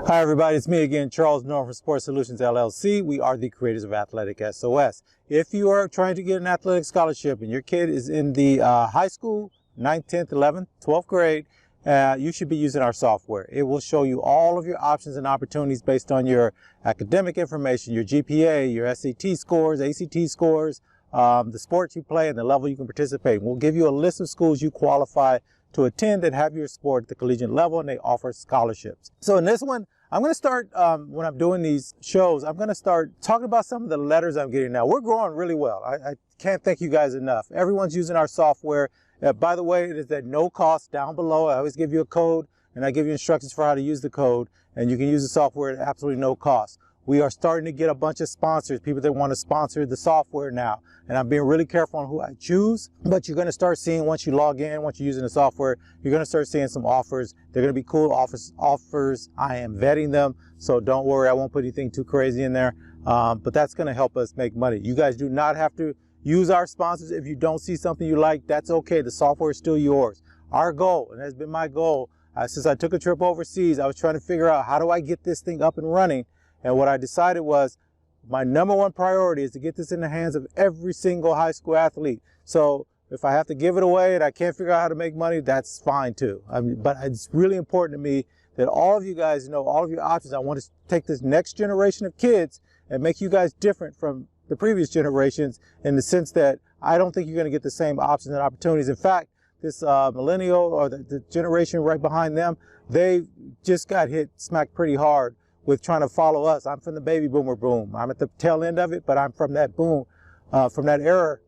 Hi everybody, it's me again, Charles Norman from Sports Solutions LLC. We are the creators of AthleticSOS. If you are trying to get an athletic scholarship and your kid is in the high school, 9th, 10th, 11th, 12th grade, you should be using our software. It will show you all of your options and opportunities based on your academic information, your GPA, your SAT scores, ACT scores, the sports you play, and the level you can participate. We'll give you a list of schools you qualify to attend that have your sport at the collegiate level, and they offer scholarships. So in this one, I'm going to start, when I'm doing these shows, I'm going to start talking about some of the letters I'm getting now. We're growing really well. I can't thank you guys enough. Everyone's using our software. By the way, it is at no cost down below. I always give you a code, and I give you instructions for how to use the code, and you can use the software at absolutely no cost. We are starting to get a bunch of sponsors, people that want to sponsor the software now. And I'm being really careful on who I choose, but you're going to start seeing once you log in, once you're using the software, you're going to start seeing some offers. They're going to be cool offers. I am vetting them, so don't worry, I won't put anything too crazy in there. But that's going to help us make money. You guys do not have to use our sponsors. If you don't see something you like, that's okay. The software is still yours. Our goal, and has been my goal, since I took a trip overseas, I was trying to figure out how do I get this thing up and running. And what I decided was my #1 priority is to get this in the hands of every single high school athlete. So if I have to give it away and I can't figure out how to make money, that's fine too. But it's really important to me that all of you guys know all of your options. I want to take this next generation of kids and make you guys different from the previous generations in the sense that I don't think you're going to get the same options and opportunities. In fact, this millennial or the generation right behind them, they just got smacked pretty hard with trying to follow us. I'm from the baby boomer boom. I'm at the tail end of it, but I'm from that boom, from that era,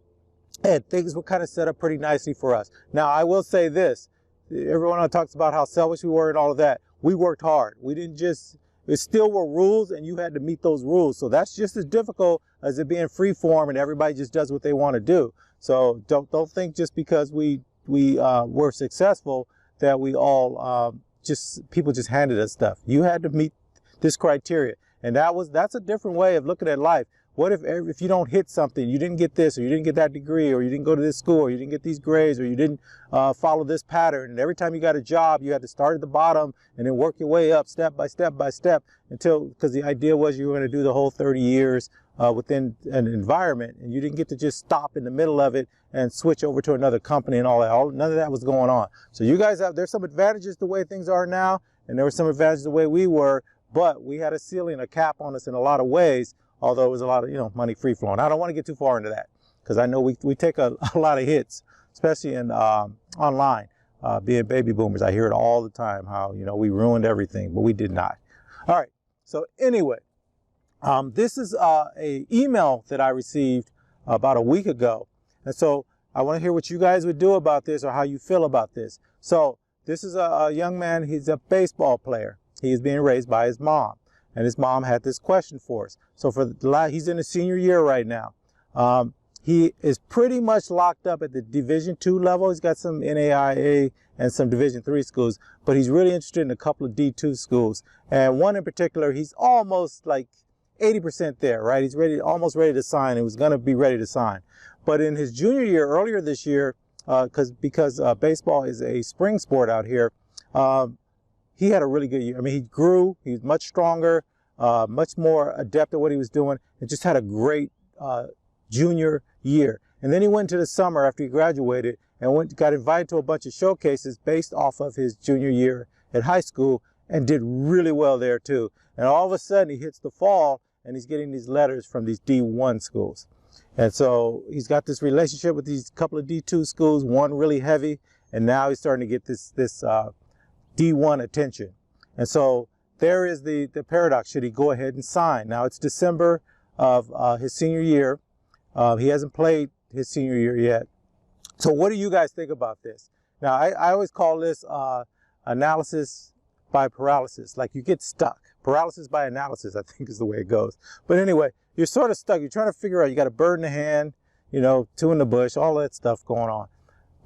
and things were kind of set up pretty nicely for us. Now, I will say this, everyone talks about how selfish we were and all of that. We worked hard. We didn't just, there still were rules and you had to meet those rules. So that's just as difficult as it being free form and everybody just does what they want to do. So don't think just because we were successful that we all people just handed us stuff. You had to meet this criteria, and that's a different way of looking at life. What if you don't hit something, you didn't get this, or you didn't get that degree, or you didn't go to this school, or you didn't get these grades, or you didn't follow this pattern, and every time you got a job, you had to start at the bottom and then work your way up step by step by step because the idea was you were going to do the whole 30 years within an environment, and you didn't get to just stop in the middle of it and switch over to another company and all that. None of that was going on. So you guys there's some advantages the way things are now, and there were some advantages the way we were. But we had a ceiling, a cap on us in a lot of ways, although it was a lot of, money free flowing. I don't want to get too far into that because I know we take a lot of hits, especially in online, being baby boomers. I hear it all the time, how, we ruined everything, but we did not. All right. So anyway, this is a email that I received about a week ago. And so I want to hear what you guys would do about this or how you feel about this. So this is a young man. He's a baseball player. He is being raised by his mom, and his mom had this question for us. So he's in his senior year right now. He is pretty much locked up at the Division II level. He's got some NAIA and some Division III schools, but he's really interested in a couple of D2 schools. And one in particular, he's almost like 80% there, right? He's almost ready to sign. He was going to be ready to sign. But in his junior year, earlier this year, because baseball is a spring sport out here, he had a really good year. I mean, he grew, he was much stronger, much more adept at what he was doing, and just had a great junior year. And then he went to the summer after he graduated and got invited to a bunch of showcases based off of his junior year at high school and did really well there too. And all of a sudden he hits the fall and he's getting these letters from these D1 schools. And so he's got this relationship with these couple of D2 schools, one really heavy, and now he's starting to get this D1 attention. And so there is the paradox. Should he go ahead and sign? Now it's December of his senior year. He hasn't played his senior year yet. So what do you guys think about this? Now I always call this analysis by paralysis. Like you get stuck. Paralysis by analysis, I think, is the way it goes. But anyway, you're sort of stuck. You're trying to figure out, you got a bird in the hand, two in the bush, all that stuff going on.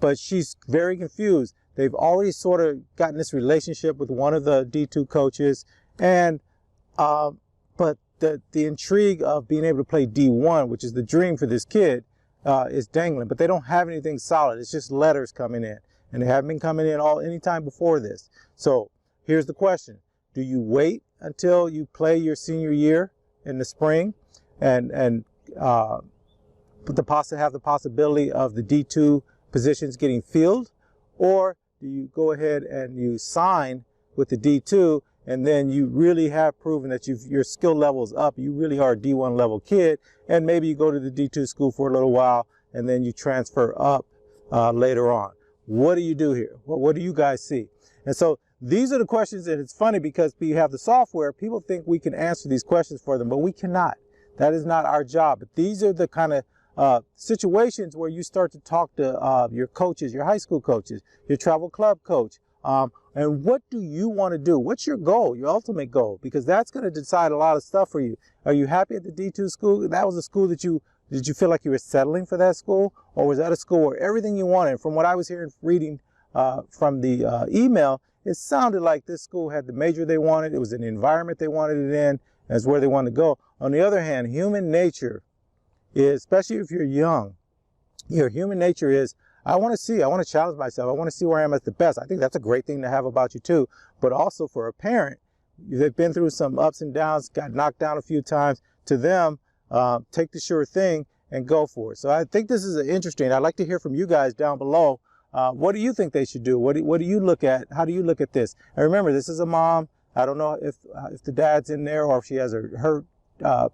But she's very confused. They've already sort of gotten this relationship with one of the D2 coaches, and but the intrigue of being able to play D1, which is the dream for this kid, is dangling. But they don't have anything solid. It's just letters coming in, and they haven't been coming in any time before this. So here's the question: do you wait until you play your senior year in the spring and have the possibility of the D2 positions getting filled? Or do you go ahead and you sign with the D2, and then you really have proven that your skill level is up, you really are a D1 level kid, and maybe you go to the D2 school for a little while and then you transfer up later on? What do you do here? What do you guys see? And so these are the questions, and it's funny because we have the software, people think we can answer these questions for them, but we cannot. That is not our job. But these are the kind of situations where you start to talk to your coaches, your high school coaches, your travel club coach, and what do you want to do? What's your goal, your ultimate goal? Because that's going to decide a lot of stuff for you. Are you happy at the D2 school? That was a school that did you feel like you were settling for that school? Or was that a school where everything you wanted? From what I was hearing, reading from the email, it sounded like this school had the major they wanted. It was an environment they wanted it in. That's where they wanted to go. On the other hand, human nature is, especially if you're young, your human nature is, I want to challenge myself. I want to see where I am at the best. I think that's a great thing to have about you too. But also for a parent, they've been through some ups and downs, got knocked down a few times. To them, take the sure thing and go for it. So I think this is interesting. I'd like to hear from you guys down below. What do you think they should do? What do you look at? How do you look at this? And remember, this is a mom. I don't know if the dad's in there or if she has her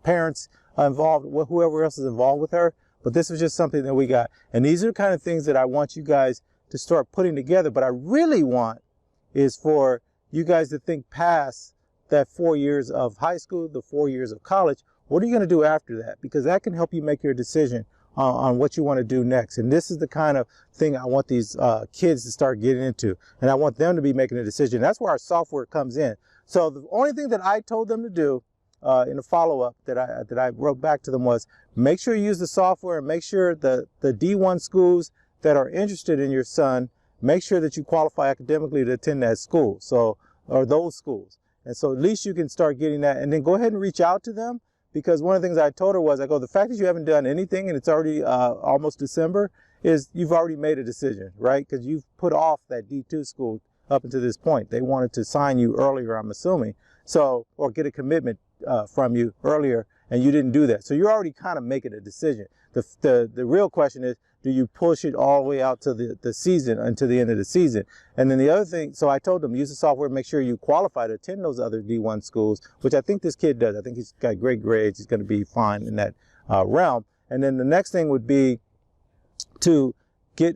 parents involved, whoever else is involved with her. But this was just something that we got. And these are the kind of things that I want you guys to start putting together. But I really want is for you guys to think past that 4 years of high school, the 4 years of college. What are you going to do after that? Because that can help you make your decision on what you want to do next. And this is the kind of thing I want these kids to start getting into. And I want them to be making a decision. That's where our software comes in. So the only thing that I told them to do in a follow-up that I wrote back to them was, make sure you use the software and make sure the D1 schools that are interested in your son, make sure that you qualify academically to attend that school, or those schools. And so at least you can start getting that, and then go ahead and reach out to them. Because one of the things I told her was, I go, the fact that you haven't done anything and it's already almost December is you've already made a decision, right? Because you've put off that D2 school up until this point. They wanted to sign you earlier, I'm assuming, so, or get a commitment from you earlier, and you didn't do that. So you're already kind of making a decision. The real question is, do you push it all the way out to the season, until the end of the season? And then the other thing, so I told them, use the software, make sure you qualify to attend those other D1 schools, which I think this kid does. I think he's got great grades. He's going to be fine in that realm. And then the next thing would be to get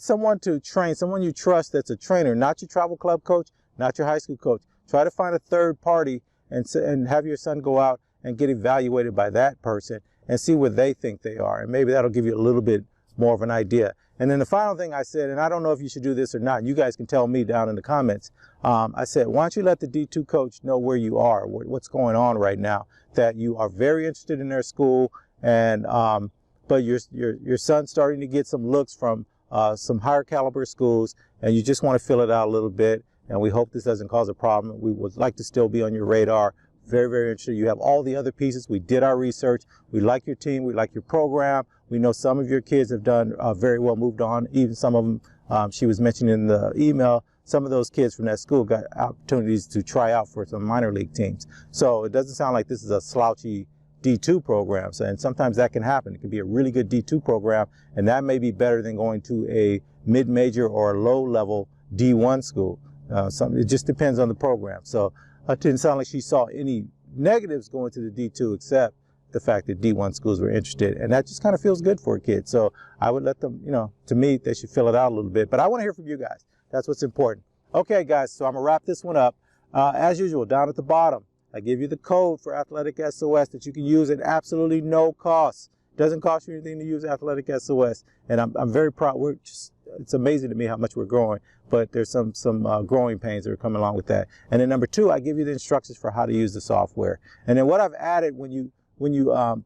someone to train, someone you trust that's a trainer, not your travel club coach, not your high school coach. Try to find a third party and have your son go out and get evaluated by that person and see where they think they are. And maybe that'll give you a little bit more of an idea. And then the final thing I said, and I don't know if you should do this or not, you guys can tell me down in the comments. I said, why don't you let the D2 coach know where you are, what's going on right now, that you are very interested in their school, and but your son's starting to get some looks from some higher caliber schools, and you just want to fill it out a little bit. And we hope this doesn't cause a problem. We would like to still be on your radar. Very, very interested. You have all the other pieces. We did our research. We like your team. We like your program. We know some of your kids have done very well, moved on. Even some of them, she was mentioning in the email, some of those kids from that school got opportunities to try out for some minor league teams. So it doesn't sound like this is a slouchy D2 program. So, and sometimes that can happen. It can be a really good D2 program, and that may be better than going to a mid-major or a low-level D1 school. It just depends on the program. So it didn't sound like she saw any negatives going to the D2 except the fact that D1 schools were interested. And that just kind of feels good for a kid. So I would let them, to me, they should fill it out a little bit. But I want to hear from you guys. That's what's important. Okay, guys, so I'm going to wrap this one up. As usual, down at the bottom, I give you the code for AthleticSOS that you can use at absolutely no cost. It doesn't cost you anything to use AthleticSOS. And I'm very proud. It's amazing to me how much we're growing, but there's some growing pains that are coming along with that. And then number 2, I give you the instructions for how to use the software. And then what I've added when you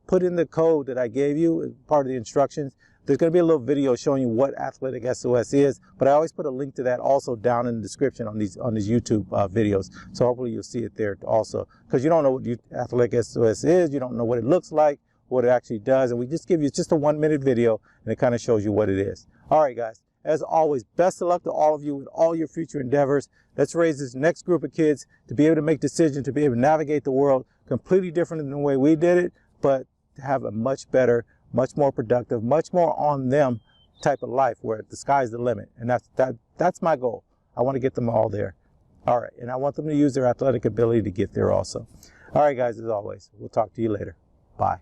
put in the code that I gave you as part of the instructions, there's going to be a little video showing you what AthleticSOS is, but I always put a link to that also down in the description on these YouTube videos. So hopefully you'll see it there also, because you don't know what AthleticSOS is, you don't know what it looks like, what it actually does, and we just give you just a 1-minute video, and it kind of shows you what it is. All right, guys. As always, best of luck to all of you with all your future endeavors. Let's raise this next group of kids to be able to make decisions, to be able to navigate the world completely different than the way we did it, but to have a much better, much more productive, much more on them type of life where the sky's the limit. And that's my goal. I want to get them all there. All right, and I want them to use their athletic ability to get there also. All right, guys, as always, we'll talk to you later. Bye.